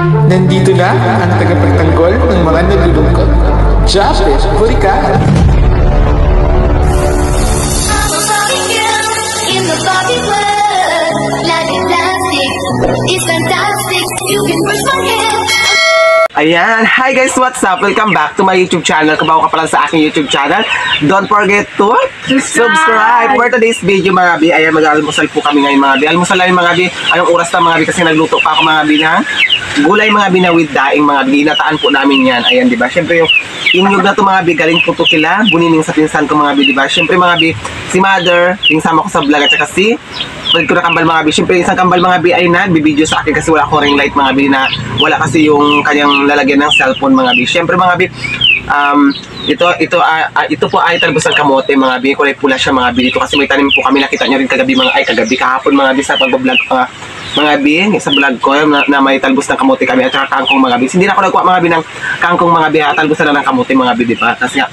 Nandito na ang tagapagtanggol ng mga naglulungkot. Japet, huli ka! In the Barbie world, life is plastic, it's fantastic, you can push my hand. Ayan, hi guys, what's up? Welcome back to my YouTube channel. Kung bago ka pa lang sa aking YouTube channel, don't forget to subscribe for today's video mga bi. Ayan, mag-almusal po kami ngayon mga bi. Almusal lang mga bi. Anong oras na mga bi kasi nagluto pa ako mga bi na gulay mga bi na with daing mga bi. Inataan po namin yan. Ayan, di ba? Siyempre yung nyug na to mga bi, galing po to kila Bunining sa pinsan ko mga bi, di ba? Siyempre mga bi, si Mother, yung sama ko sa vlog at saka si pwede ko na kambal mga bi. Siyempre isang kambal mga bi ay nagbibideo sa akin kasi wala akong ring light mga bi na wala kasi yung kanyang lalagyan ng cellphone mga bi. Siyempre mga bi, ito po ay talbos ng kamote mga bi. Kulay pula siya mga bi dito kasi may tanim po kami. Nakita nyo rin kagabi kahapon mga bi sa pag-vlog mga bi sa vlog ko na may talbos ng kamote kami at saka kangkong mga bi. Hindi na ako nagkuha mga bi ng kangkong mga bi, talbos na lang ng kamote mga bi, di ba? Kasi nga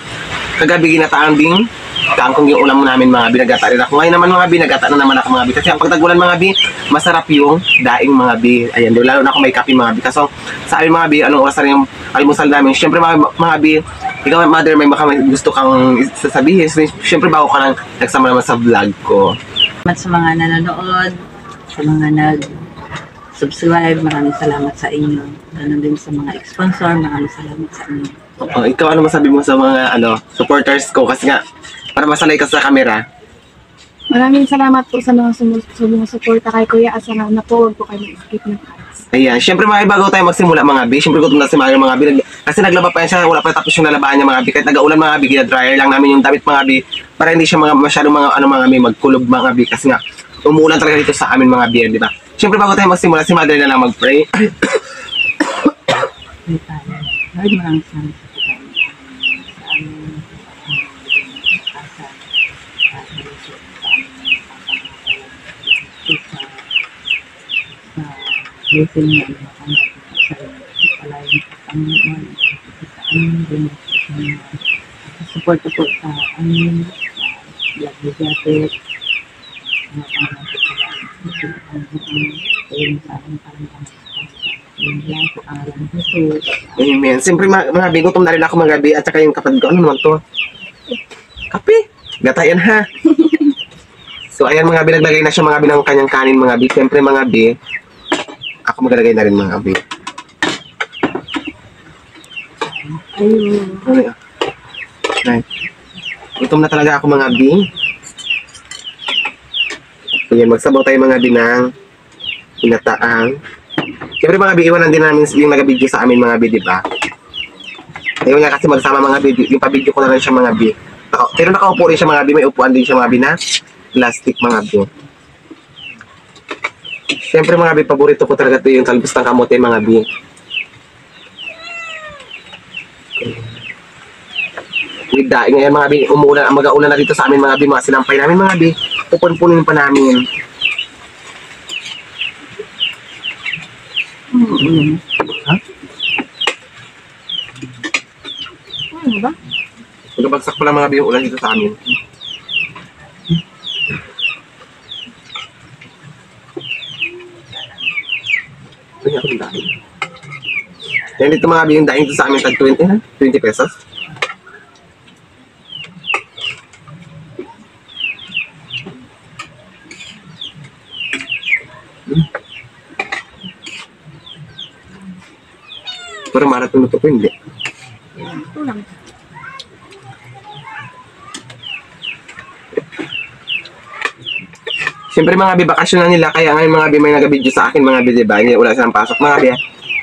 kagabi ginataang ding kangkong yung ulam namin mga bi, nagata rin ako. Ngayon naman mga bi, nagata na naman ako mga bi. Kasi ang pagtagulan mga bi, masarap yung daing mga bi. Ayan, lalo na ako may kape mga bi. Kaso sa amin mga bi, anong oras na yung almusal namin? Siyempre mga bi, ikaw Mother, may baka gusto kang sasabihin. Siyempre bago ka lang nagsama naman sa vlog ko. Sa mga nanonood, sa mga nag-subscribe, maraming salamat sa inyo. Ganon din sa mga sponsor, maraming salamat sa inyo. Ikaw ano masabi mo sa mga supporters ko kasi nga para masanay ka sa camera? Maraming salamat po sa mga sumusuporta kay Kuya at sana na po, huwag po kayo mag-skip ng ads. Ayan, syempre mga bago tayo magsimula mga bi, syempre gutom na si Mario mga bi, kasi naglaba pa yan siya, wala pa tapos yung lalabaan niya mga bi, kahit nag-aulan mga bi, gina-dryer lang namin yung damit mga bi, para hindi siya masyadong mga bi, magkulob mga bi, kasi nga umuulan talaga dito sa amin mga bi, di ba? Syempre bago tayo magsimula, si Mother na lang mag-pray. Lord, maraming salamat sa blessing na support po sa amin vlog ni Japet Amen. Siyempre mga bi, gutom na rin ako mga bi, at saka yung kapatid ko, ano naman to? Kape? Gatayan ha. So ayan mga bi, naglagay na siya mga bi ng kanyang kanin mga bi. Siyempre mga bi, ako maglalagay na rin mga bi. Ayun. Gutom na talaga ako mga bi. Ayan, magsabaw tayo mga bi ng pinataang. Siyempre mga bi, iwanan din namin yung nag-video sa amin mga bi, di ba? Ayun nga kasi magsama mga bi, yung pa-video ko na rin siya mga bi. Pero nakaupo rin siya mga bi, may upuan din siya mga bi na plastic mga bi. Siyempre mga bi, paborito ko talaga ito yung talbos ng kamote mga bi. With daing ngayon mga bi, mag-aulan na dito sa amin mga bi, mga sinampay namin mga bi, pupunin pa namin. Ha? Ano ba? Magabagsak pala mga bi yung ulan dito sa amin. Kanya akong daing. Yan dito mga bi, yung daing dito sa amin tag 20 pesos. Pero marat yung luto ko, hindi. Ito lang. Siyempre mga bi, bakasyon na nila, kaya ngayon mga bi may nag-video sa akin mga bi, diba? Hindi wala silang pasok mga bi.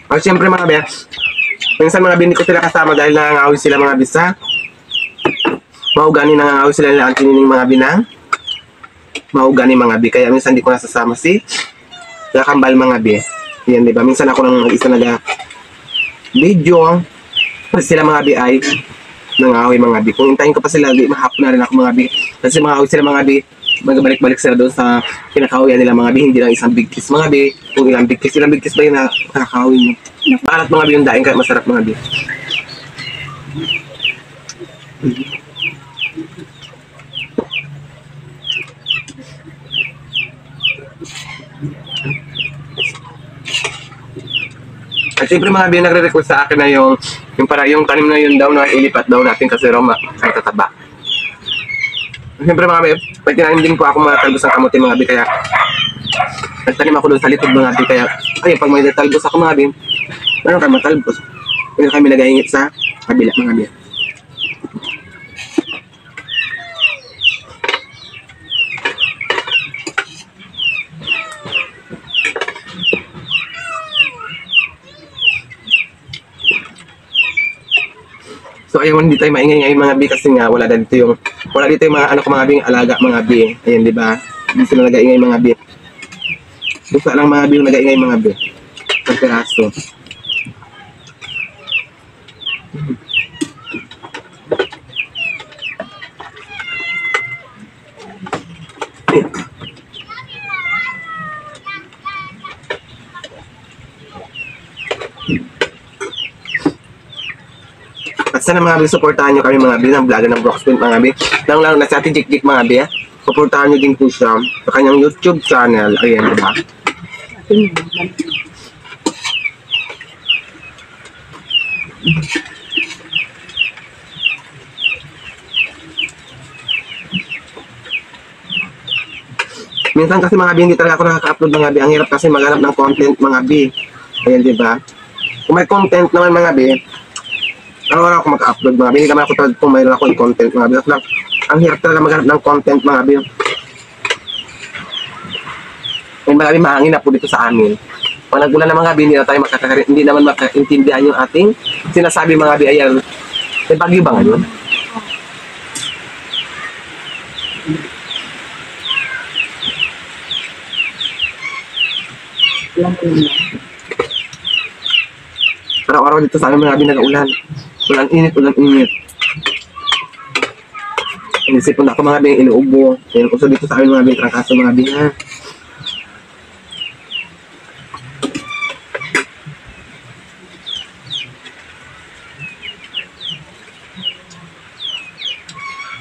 O siyempre mga bi, minsan mga bi, hindi ko sila kasama dahil nangangawi sila mga bi sa maugani, nangangawi sila nila ang tinining mga bi ng maugani mga bi. Kaya minsan hindi ko nasasama si Lakambal mga bi. Yan diba, minsan ako lang mag-isa video kasi sila mga bi ay nangawi mga bi. Kung hintayin ko pa sila, mahapon na rin ako mga bi. Kasi mangawi sila mga bi, magbalik-balik sila doon sa kinakawian nila mga bi. Hindi lang isang big kiss mga bi. Kung ilang big kiss ba yung nakakawin nyo? Barat mga bi yung daing, kaya masarap mga bi. At siyempre mga bi, nagre-request sa akin na yung tanim na yun daw na ilipat daw natin kasi raw matataba. Siyempre mga bi, may tinanim din po ako mga talbos ng kamote mga bi, kaya nagtanim ako doon sa likod mga bi, kaya ay pag may talbos ako mga bi, meron kayo matalbos. Kaya kami nag-aingit sa kabila mga bi. So ayaw hindi tayo maingay ngayon mga bi kasi nga wala dito yung mga ano ko mga bi, alaga mga bi. Ayan, di ba? Hindi sila nag-aingay mga bi. Gusto lang mga bi yung nag-aingay mga bi. Ang peraso. At sana mga bi, supportahan nyo kami mga bi ng vlogger ng Broxpoint mga bi. Lang na sa ating Jik mga bi. Supportahan nyo din po siya sa kanyang YouTube channel. Ayan, diba? Minsan kasi mga bi, hindi talaga ako nakaka-upload mga bi. Ang hirap kasi maghanap ng content mga bi. Ayan, diba? Kung may content naman mga bi, araw-araw ako mag-upload mga bi. Hindi naman ako talaga kung mayroon ako yung content mga bi. Ang hirap talaga maghanap ng content mga bi. May mga bi, mahangin na po dito sa amin. Pag nagulan na mga bi, hindi naman makaintindihan yung ating sinasabi mga bi. Ayan, may bagyo ba ngayon? Araw-araw dito sa amin mga bi nag-ulan. Ulan init. Inisipon ako mga bi, inuubo. Yan ko dito sa amin mga bi, trangkaso mga bi ha.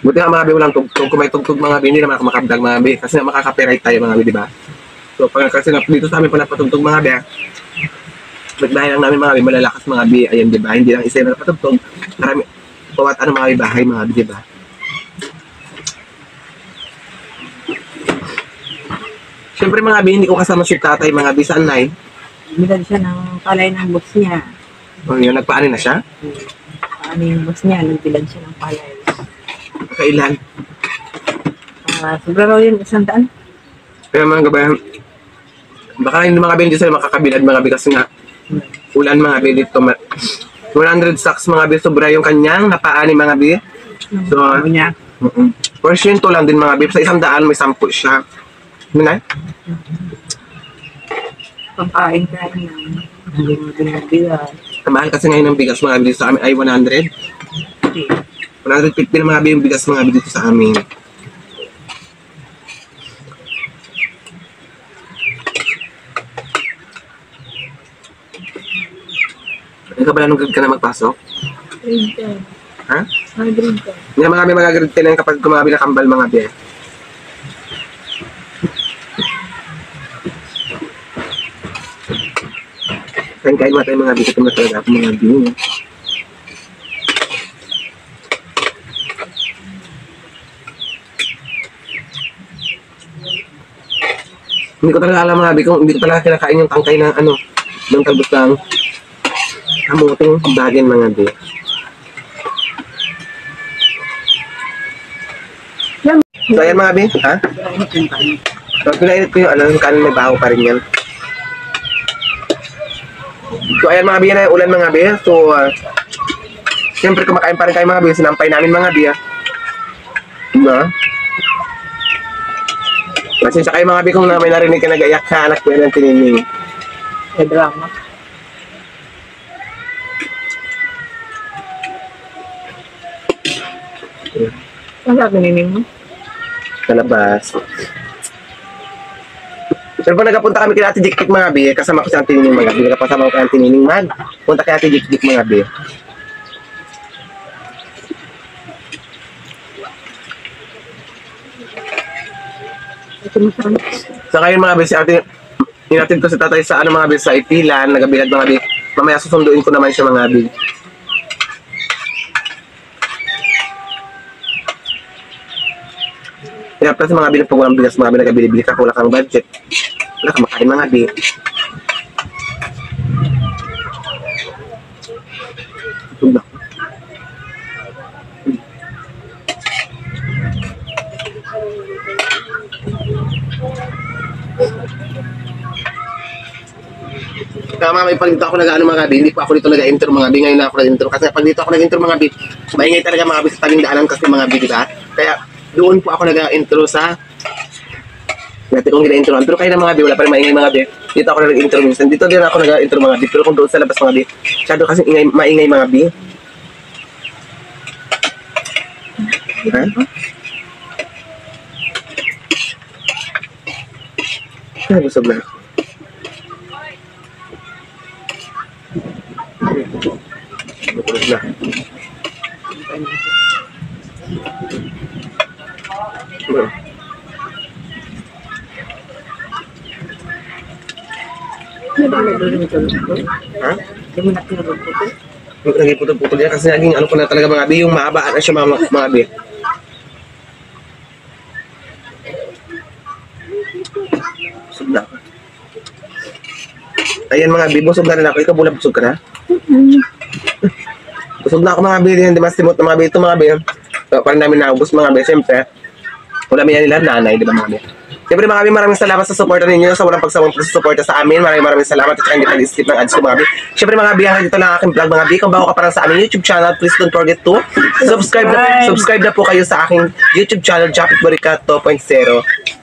Buti nga mga bi, walang tugtog. Kung may tugtog mga bi, hindi naman ako makabdag mga bi. Kasi makaka-copyright tayo mga bi, di ba? So, kasi dito sa amin pala patugtog mga bi, nagbahay lang namin mga bi, malalakas mga bi. Ayan, di ba? Hindi lang isa na patugtog. Marami, bawat ano mga bi, bahay mga bi, di ba? Siyempre mga bi, hindi ko kasama si tatay mga bi. Saan na eh? Bilad siya ng palay ng boss niya. O yun, nagpaano na siya? Paano yung boss niya? Nagbilad siya ng palay. Kailan? Sobra raw yun, 100. Kaya mga gabayan, baka hindi mga bi, hindi sila makakabilad mga bi kasi nga ulan mga bi dito. 100 sacks mga bi, sobra yung kanyang napaani mga bi. So, niya. porsyento lang din mga bi. Sa 100 may 10 siya. Ano na? Pangkain ka na. Hindi mo binagbilan. Mahal kasi ngayon ng bigas mga bi dito sa amin ay 100. 150 na mga bi yung bigas mga bi dito sa amin. Hindi ka ba nung grade ka na magpasok? Grade 10. Ha? Grade 10. Hindi mga bi mga grade 10 kapag kumabi na kambal mga bi. Kain mo tayo mga bi. Ito na talaga ako mga bi. Hindi ko talaga alam mga bi kung hindi ko talaga kinakain yung tangkay ng ano, ng talbos ng kamuting bagin mga bi. So ayan mga bi, ha? So pinainit ko yung ano, yung kanin may baho pa rin yan. So ayan mga bi, yan ay ulan mga bi. So siyempre kumakain pa rin kayo mga bi, sinampay namin mga bi. Diba? Pasensya kayo mga bi kung may narinig ka nag-ayak ka, anak ko yan ang tinining. May drama. Saan ka tinining mo? Sa labas. Pero pag nagpunta kami kay Ate Jik mga bi, kasama ko si Ate Nining mga bi, nagpasama ko kay Ate Nining man. Punta kay Ate Jik mga bi. So ngayon mga bi, si Ate, inatid ko si tatay sa ano mga bi, sa Ipilan, nagabilad mga bi. Mamaya susunduin ko naman siya mga bi. Kaya plus mga bi, pag walang bigas mga bi, nagabili-bili ka, wala kang budget. Wala kang makain mga bi. Kaya mamay pag dito ako nag-ano mga bi, hindi pa ako dito nag-enter mga bi, ngayon na ako nag-enter. Kasi pag dito ako nag-enter mga bi, maingay talaga mga bi sa taging daanan kasi mga bi, diba? Kaya doon po ako nag-intro sa dati kong gina-intro. Pero kaya na mga bi, wala pa rin maingay mga bi. Dito ako nag-intro minsan. Dito din ako nag-intro mga bi. Pero kung doon sa labas mga bi, masyado kasi maingay mga bi. Ha? Kaya busog na. Busog na. Ha? Hindi mo na pinagpuputol. Naging putol-putol yan kasi naging ano ko na talaga mga bi, yung mahabaan na siya mga bi. Busog na ako. Ayan mga bi, busog na rin ako. Ikaw bula, busog ka na? Busog na ako mga bi, hindi masimot na mga bi. Ito mga bi, parang namin naubos mga bi. Siyempre, wala yan nila nanay, di ba mga bi? Siyempre mga bi, maraming salamat sa suporta ninyo, sa walang pagsawang suporta sa amin. Maraming salamat at saka hindi pag-skip ng ads ko mga bi. Siyempre mga bi, hanggang dito lang aking vlog mga bi. Kung bago ka parang sa aming YouTube channel, please don't forget to subscribe na po kayo sa aking YouTube channel, Japit Borica 2.0.